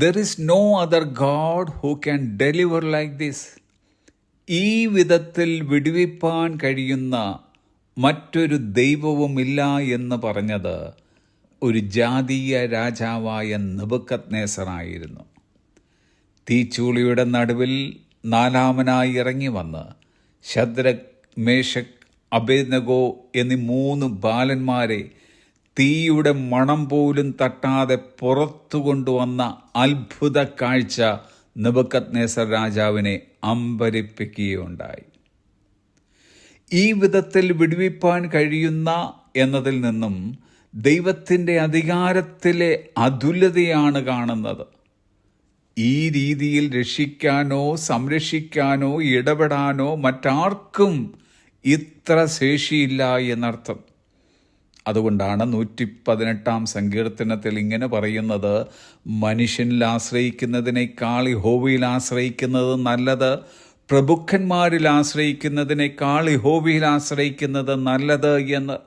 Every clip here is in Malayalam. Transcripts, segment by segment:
There is no other God who can deliver like this. ഈ വിധത്തിൽ വിടുവിപ്പാൻ കഴിയുന്ന മറ്റൊരു ദൈവവുമില്ല എന്ന് പറഞ്ഞത് ഒരു ജാതീയ രാജാവായ നെബൂഖദ്നേസറായിരുന്നു. തീച്ചൂളിയുടെ നടുവിൽ നാലാമനായി ഇറങ്ങി വന്ന് ശദ്രക്, മേശക്, അബേദ്നെഗോ എന്നീ 3 ബാലന്മാരെ തീയുടെ മണം പോലും തട്ടാതെ പുറത്തു കൊണ്ടുവന്ന അത്ഭുത കാഴ്ച നെബൂഖദ്നേസർ രാജാവിനെ അമ്പരിപ്പിക്കുകയുണ്ടായി. ഈ വിധത്തിൽ വിടുവിപ്പാൻ കഴിയുന്ന എന്നതിൽ നിന്നും ദൈവത്തിൻ്റെ അധികാരത്തിലെ അതുല്യതയാണ് കാണുന്നത്. ഈ രീതിയിൽ രക്ഷിക്കാനോ സംരക്ഷിക്കാനോ ഇടപെടാനോ മറ്റാർക്കും ഇത്ര ശേഷിയില്ല എന്നർത്ഥം. അതുകൊണ്ടാണ് 118 സങ്കീർത്തനത്തിൽ ഇങ്ങനെ പറയുന്നത്, മനുഷ്യനിൽ ആശ്രയിക്കുന്നതിനേക്കാൾ യഹോവയിൽ ആശ്രയിക്കുന്നത് നല്ലത്, പ്രഭുക്കന്മാരിൽ ആശ്രയിക്കുന്നതിനേക്കാൾ യഹോവയിൽ ആശ്രയിക്കുന്നത് നല്ലത് എന്ന്.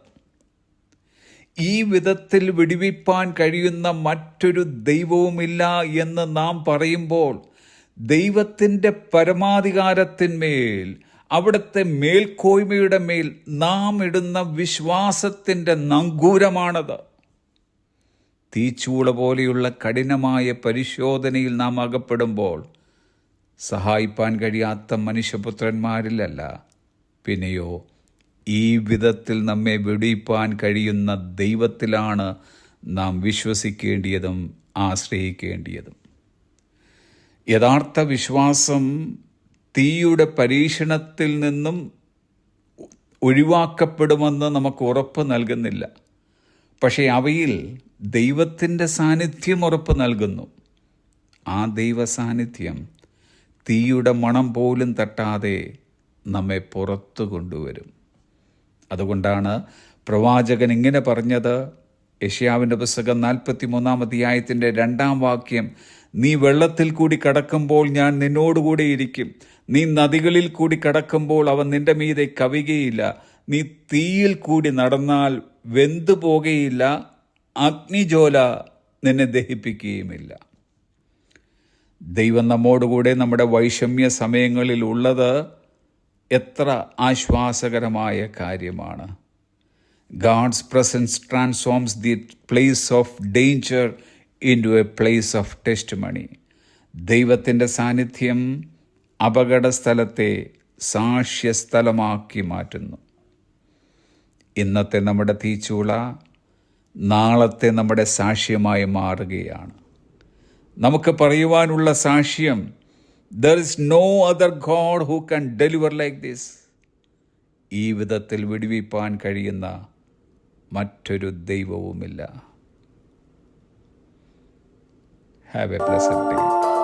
ഈ വിധത്തിൽ വിടുവിപ്പാൻ കഴിയുന്ന മറ്റൊരു ദൈവവുമില്ല എന്ന് നാം പറയുമ്പോൾ ദൈവത്തിൻ്റെ പരമാധികാരത്തിന്മേൽ, അവിടുത്തെ മേൽക്കോയ്മയുടെ മേൽ നാം ഇടുന്ന വിശ്വാസത്തിൻ്റെ നങ്കൂരമാണത്. തീച്ചൂള പോലെയുള്ള കഠിനമായ പരിശോധനയിൽ നാം അകപ്പെടുമ്പോൾ സഹായിപ്പാൻ കഴിയാത്ത മനുഷ്യപുത്രന്മാരിലല്ല, പിന്നെയോ ഈ വിധത്തിൽ നമ്മെ വെടിയിപ്പാൻ കഴിയുന്ന ദൈവത്തിലാണ് നാം വിശ്വസിക്കേണ്ടിയതും ആശ്രയിക്കേണ്ടിയതും. യഥാർത്ഥ വിശ്വാസം തീയുടെ പരീക്ഷണത്തിൽ നിന്നും ഒഴിവാക്കപ്പെടുമെന്ന് നമുക്ക് ഉറപ്പ് നൽകുന്നില്ല. പക്ഷേ അവയിൽ ദൈവത്തിൻ്റെ സാന്നിധ്യം ഉറപ്പ് നൽകുന്നു. ആ ദൈവ സാന്നിധ്യം തീയുടെ മണം പോലും തട്ടാതെ നമ്മെ പുറത്തു കൊണ്ടുവരും. അതുകൊണ്ടാണ് പ്രവാചകൻ ഇങ്ങനെ പറഞ്ഞത്, യെശയ്യാവിൻ്റെ പുസ്തകം 43 അധ്യായത്തിൻ്റെ 2 വാക്യം, നീ വെള്ളത്തിൽ കൂടി കടക്കുമ്പോൾ ഞാൻ നിന്നോടുകൂടെ ഇരിക്കും, നീ നദികളിൽ കൂടി കടക്കുമ്പോൾ അവ നിന്റെ മീതെ കവികയില്ല, നീ തീയിൽ കൂടി നടന്നാൽ വെന്തു പോകുകയില്ല, അഗ്നിജ്വാല നിന്നെ ദഹിപ്പിക്കുകയുമില്ല. ദൈവം നമ്മോടുകൂടെ നമ്മുടെ വൈഷമ്യ സമയങ്ങളിൽ ഉള്ളത് എത്ര ആശ്വാസകരമായ കാര്യമാണ്. God's presence transforms the place of danger into a place of testimony. ദൈവത്തിൻ്റെ സാന്നിധ്യം അപകട സ്ഥലത്തെ സാക്ഷ്യസ്ഥലമാക്കി മാറ്റുന്നു. ഇന്നത്തെ നമ്മുടെ തീച്ചൂള നാളത്തെ നമ്മുടെ സാക്ഷ്യമായി മാറുകയാണ്. നമുക്ക് പറയുവാനുള്ള സാക്ഷ്യം, there is no other God who can deliver like this. ഈ വിധത്തിൽ വിടുവിപ്പാൻ കഴിയുന്ന മറ്റൊരു ദൈവവുമില്ല. Have a blessed day.